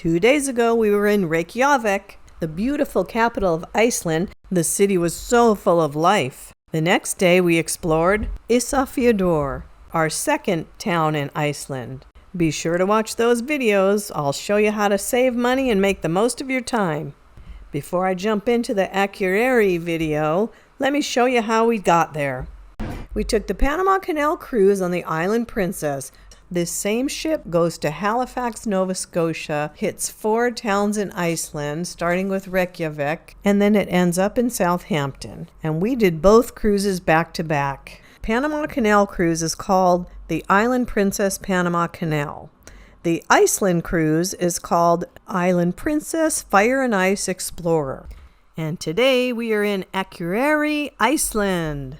2 days ago, we were in Reykjavik, the beautiful capital of Iceland. The city was so full of life. The next day, we explored Isafjordur, our second town in Iceland. Be sure to watch those videos. I'll show you how to save money and make the most of your time. Before I jump into the Akureyri video, let me show you how we got there. We took the Panama Canal cruise on the Island Princess. This same ship goes to Halifax, Nova Scotia, hits 4 towns in Iceland, starting with Reykjavik, and then it ends up in Southampton. And we did both cruises back to back. Panama Canal cruise is called the Island Princess Panama Canal. The Iceland cruise is called Island Princess Fire and Ice Explorer. And today we are in Akureyri, Iceland.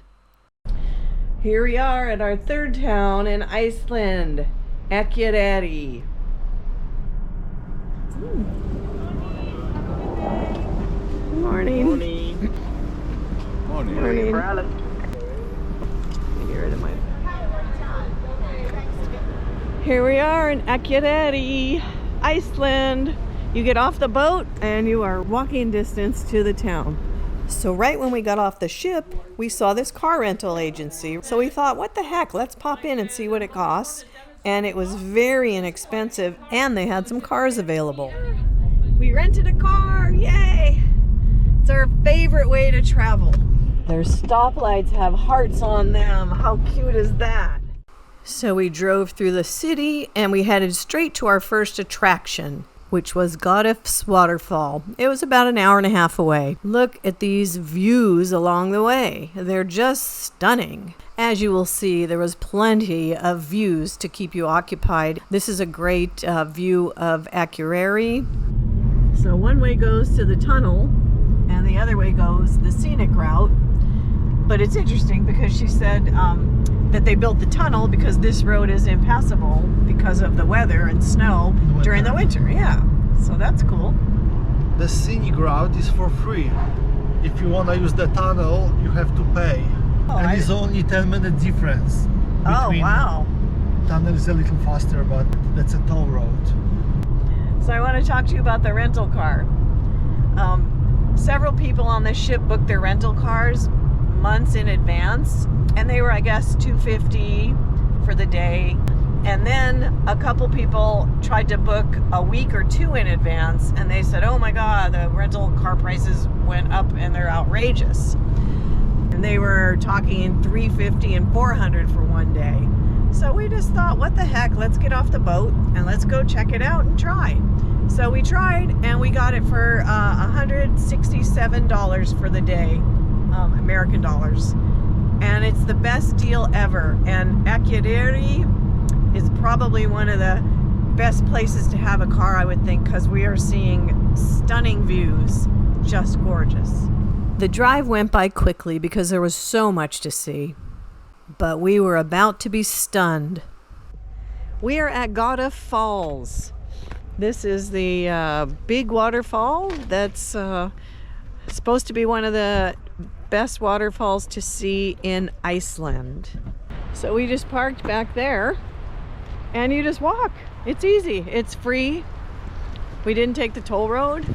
Here we are at our third town in Iceland, Akureyri. Morning. Morning. Morning. Morning. Here we are in Akureyri, Iceland. You get off the boat and you are walking distance to the town. So right when we got off the ship, we saw this car rental agency. So we thought, what the heck, let's pop in and see what it costs. And it was very inexpensive and they had some cars available. We rented a car, yay! It's our favorite way to travel. Their stoplights have hearts on them. How cute is that? So we drove through the city and we headed straight to our first attraction, which was Godafoss waterfall. It was about an hour and a half away. Look at these views along the way. They're just stunning. As you will see, there was plenty of views to keep you occupied. This is a great view of Akureyri. So one way goes to the tunnel and the other way goes the scenic route. But it's interesting because she said that they built the tunnel because this road is impassable because of the weather and snow during the winter. Yeah, so that's cool. The scenic route is for free. If you want to use the tunnel, you have to pay. And it's only 10-minute difference. Oh, wow. Tunnel is a little faster, but that's a toll road. So I want to talk to you about the rental car. Several people on this ship booked their rental cars months in advance, and they were, I guess, $250 for the day. And then a couple people tried to book a week or two in advance, and they said, oh my god, the rental car prices went up and they're outrageous. And they were talking $350 and $400 for one day. So we just thought, what the heck, let's get off the boat and let's go check it out and try. So we tried and we got it for $167 for the day, American dollars. And it's the best deal ever. And Akureyri is probably one of the best places to have a car, I would think, because we are seeing stunning views, just gorgeous. The drive went by quickly because there was so much to see, but we were about to be stunned. We are at Godafoss. This is the big waterfall that's supposed to be one of the best waterfalls to see in Iceland. So we just parked back there and you just walk. It's easy, it's free. We didn't take the toll road.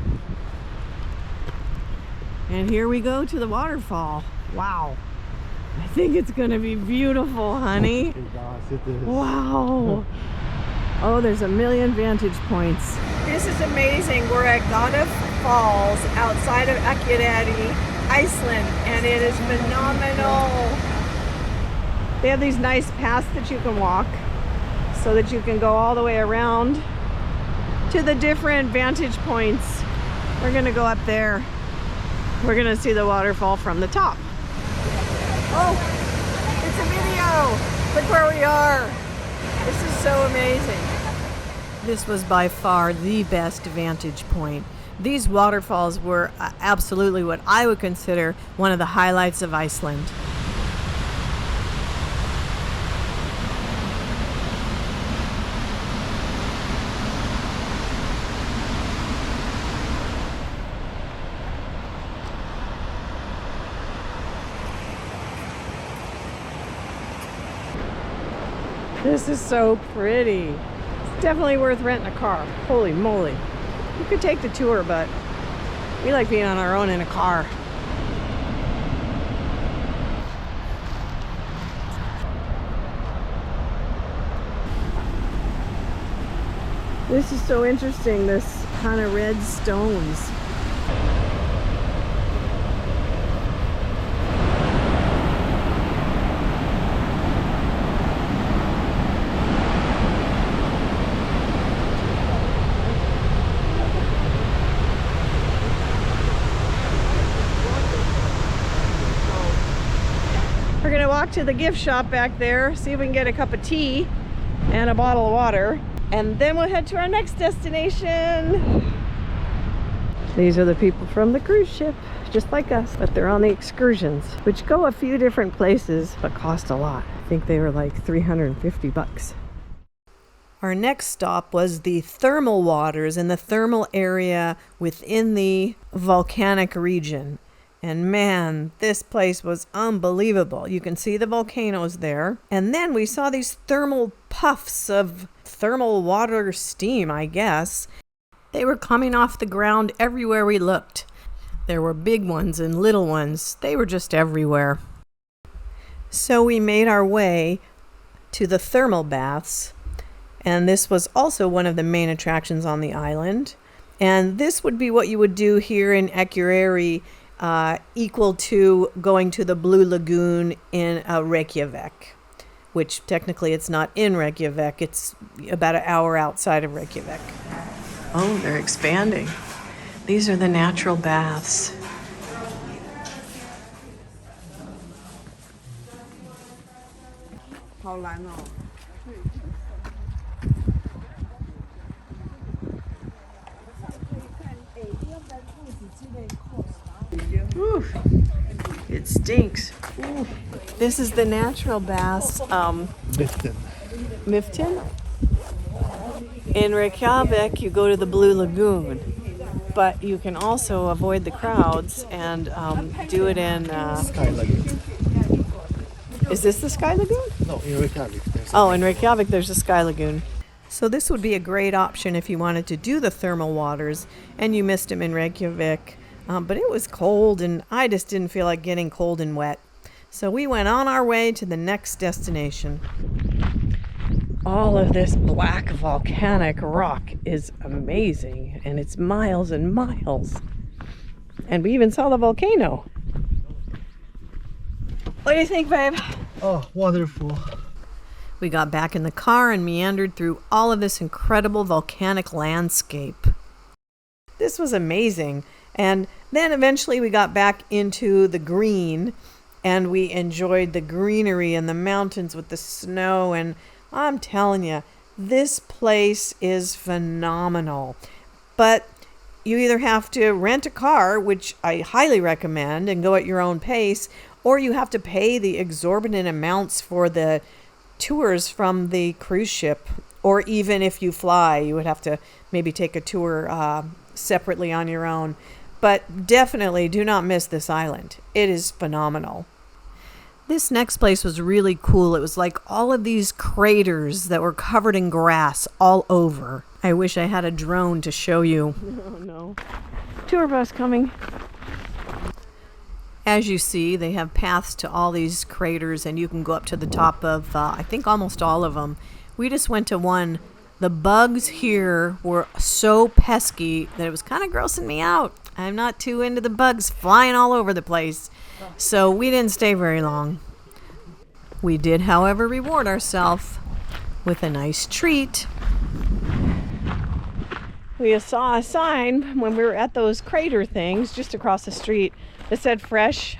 And here we go to the waterfall. Wow. I think it's gonna be beautiful, honey. It is. Wow. Oh, there's a million vantage points. This is amazing. We're at Godafoss outside of Akureyri, Iceland, and it is phenomenal. They have these nice paths that you can walk so that you can go all the way around to the different vantage points. We're gonna go up there. We're gonna see the waterfall from the top. Oh, it's a video. Look where we are. This is so amazing. This was by far the best vantage point. These waterfalls were absolutely what I would consider one of the highlights of Iceland. This is so pretty. It's definitely worth renting a car. Holy moly. You could take the tour, but we like being on our own in a car. This is so interesting, this kind of red stones. We're gonna walk to the gift shop back there, see if we can get a cup of tea and a bottle of water, and then we'll head to our next destination. These are the people from the cruise ship, just like us, but they're on the excursions, which go a few different places, but cost a lot. I think they were like 350 bucks. Our next stop was the thermal waters in the thermal area within the volcanic region. And man, this place was unbelievable. You can see the volcanoes there. And then we saw these thermal puffs of thermal water steam, I guess. They were coming off the ground everywhere we looked. There were big ones and little ones. They were just everywhere. So we made our way to the thermal baths. And this was also one of the main attractions on the island. And this would be what you would do here in Akureyri, equal to going to the Blue Lagoon in Reykjavik, which technically it's not in Reykjavik, it's about an hour outside of Reykjavik. Oh, they're expanding. These are the natural baths. Ooh, it stinks. Ooh. This is the natural baths. Miftin. In Reykjavik, you go to the Blue Lagoon, but you can also avoid the crowds and do it in. Sky Lagoon. Is this the Sky Lagoon? No, in Reykjavik. In Reykjavik, there's a Sky Lagoon. So this would be a great option if you wanted to do the thermal waters and you missed them in Reykjavik. But it was cold and I just didn't feel like getting cold and wet. So we went on our way to the next destination. All of this black volcanic rock is amazing, and it's miles and miles. And we even saw the volcano. What do you think, babe? Oh, wonderful. We got back in the car and meandered through all of this incredible volcanic landscape. This was amazing. And then eventually we got back into the green and we enjoyed the greenery and the mountains with the snow. And I'm telling you, this place is phenomenal. But you either have to rent a car, which I highly recommend, and go at your own pace, or you have to pay the exorbitant amounts for the tours from the cruise ship. Or even if you fly, you would have to maybe take a tour separately on your own. But definitely do not miss this island. It is phenomenal. This next place was really cool. It was like all of these craters that were covered in grass all over. I wish I had a drone to show you. Oh no. Tour bus coming. As you see, they have paths to all these craters and you can go up to the top of, I think almost all of them. We just went to one. The bugs here were so pesky that it was kind of grossing me out. I'm not too into the bugs flying all over the place, so we didn't stay very long. We did, however, reward ourselves with a nice treat. We saw a sign when we were at those crater things just across the street that said fresh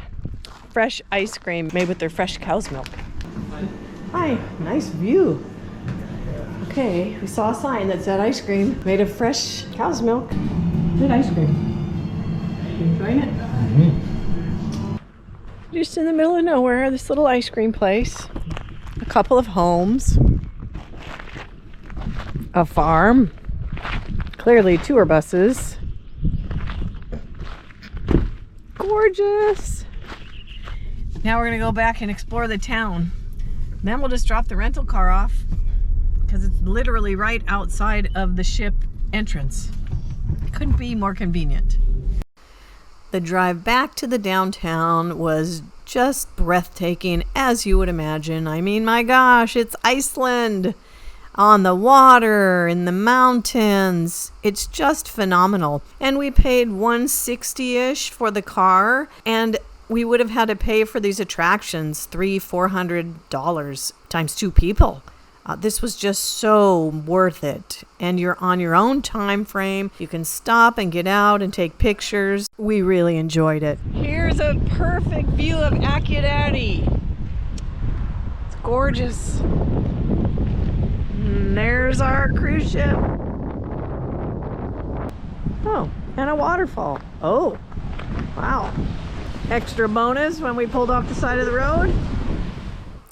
ice cream made with their fresh cow's milk. Hi, nice view. Okay, we saw a sign that said ice cream made of fresh cow's milk. Good ice cream. You enjoying it? Mm-hmm. Just in the middle of nowhere, this little ice cream place. A couple of homes. A farm. Clearly tour buses. Gorgeous. Now we're gonna go back and explore the town. Then we'll just drop the rental car off because it's literally right outside of the ship entrance. Couldn't be more convenient. The drive back to the downtown was just breathtaking, as you would imagine. I mean, my gosh, it's Iceland. On the water, in the mountains. It's just phenomenal. And we paid $160-ish for the car, and we would have had to pay for these attractions $300-400 times 2 people. This was just so worth it. And you're on your own time frame. You can stop and get out and take pictures. We really enjoyed it. Here's a perfect view of Akureyri. It's gorgeous. And there's our cruise ship. Oh, and a waterfall. Oh, wow. Extra bonus when we pulled off the side of the road.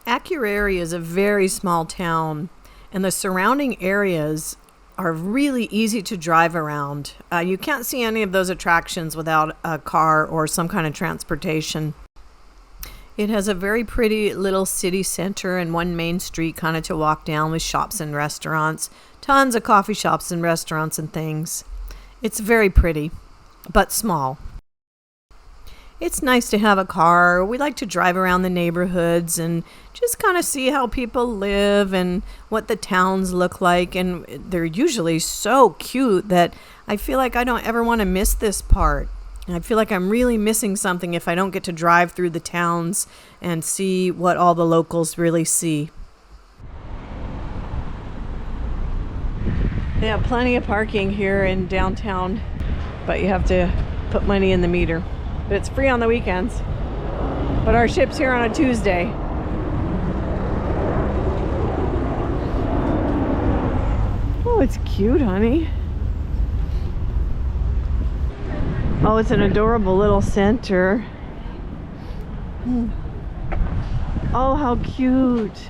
Akureyri is a very small town, and the surrounding areas are really easy to drive around. You can't see any of those attractions without a car or some kind of transportation. It has a very pretty little city center and one main street kind of to walk down with shops and restaurants. Tons of coffee shops and restaurants and things. It's very pretty, but small. It's nice to have a car. We like to drive around the neighborhoods and just kind of see how people live and what the towns look like. And they're usually so cute that I feel like I don't ever want to miss this part. I feel like I'm really missing something if I don't get to drive through the towns and see what all the locals really see. They have plenty of parking here in downtown, but you have to put money in the meter. But it's free on the weekends. But our ship's here on a Tuesday. Oh, it's cute, honey. Oh, it's an adorable little center. Oh, how cute.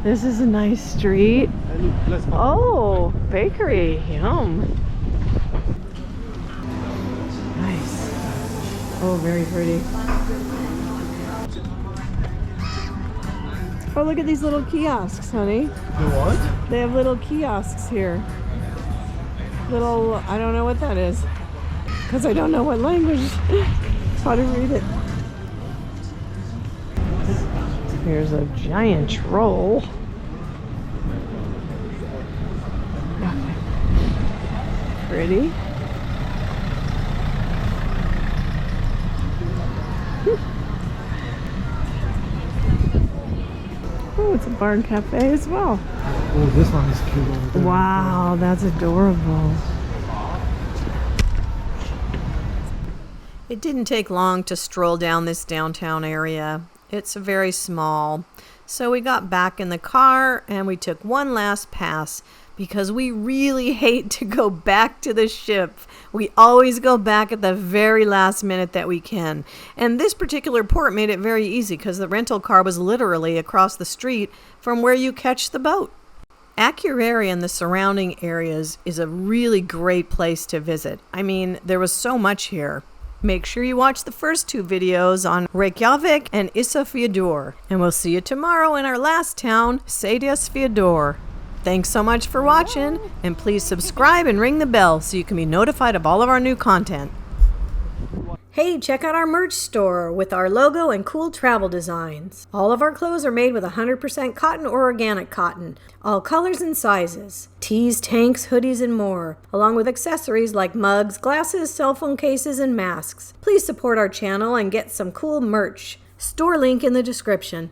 This is a nice street. Oh, bakery. Yum. Nice. Oh, very pretty. Oh, look at these little kiosks, honey. The what? They have little kiosks here. Little, I don't know what that is. Because I don't know what language. It's hard to read it. Here's a giant troll. Pretty. Oh, it's a bar and cafe as well. Oh, this one is cute over there. Wow, that's adorable. It didn't take long to stroll down this downtown area. It's very small. So we got back in the car and we took one last pass because we really hate to go back to the ship. We always go back at the very last minute that we can. And this particular port made it very easy because the rental car was literally across the street from where you catch the boat. Akureyri and the surrounding areas is a really great place to visit. I mean, there was so much here. Make sure you watch the first 2 videos on Reykjavik and Isafjordur. And we'll see you tomorrow in our last town, Isafjordur. Thanks so much for watching, and please subscribe and ring the bell so you can be notified of all of our new content. Hey, check out our merch store with our logo and cool travel designs. All of our clothes are made with 100% cotton or organic cotton, all colors and sizes. Tees, tanks, hoodies, and more, along with accessories like mugs, glasses, cell phone cases, and masks. Please support our channel and get some cool merch. Store link in the description.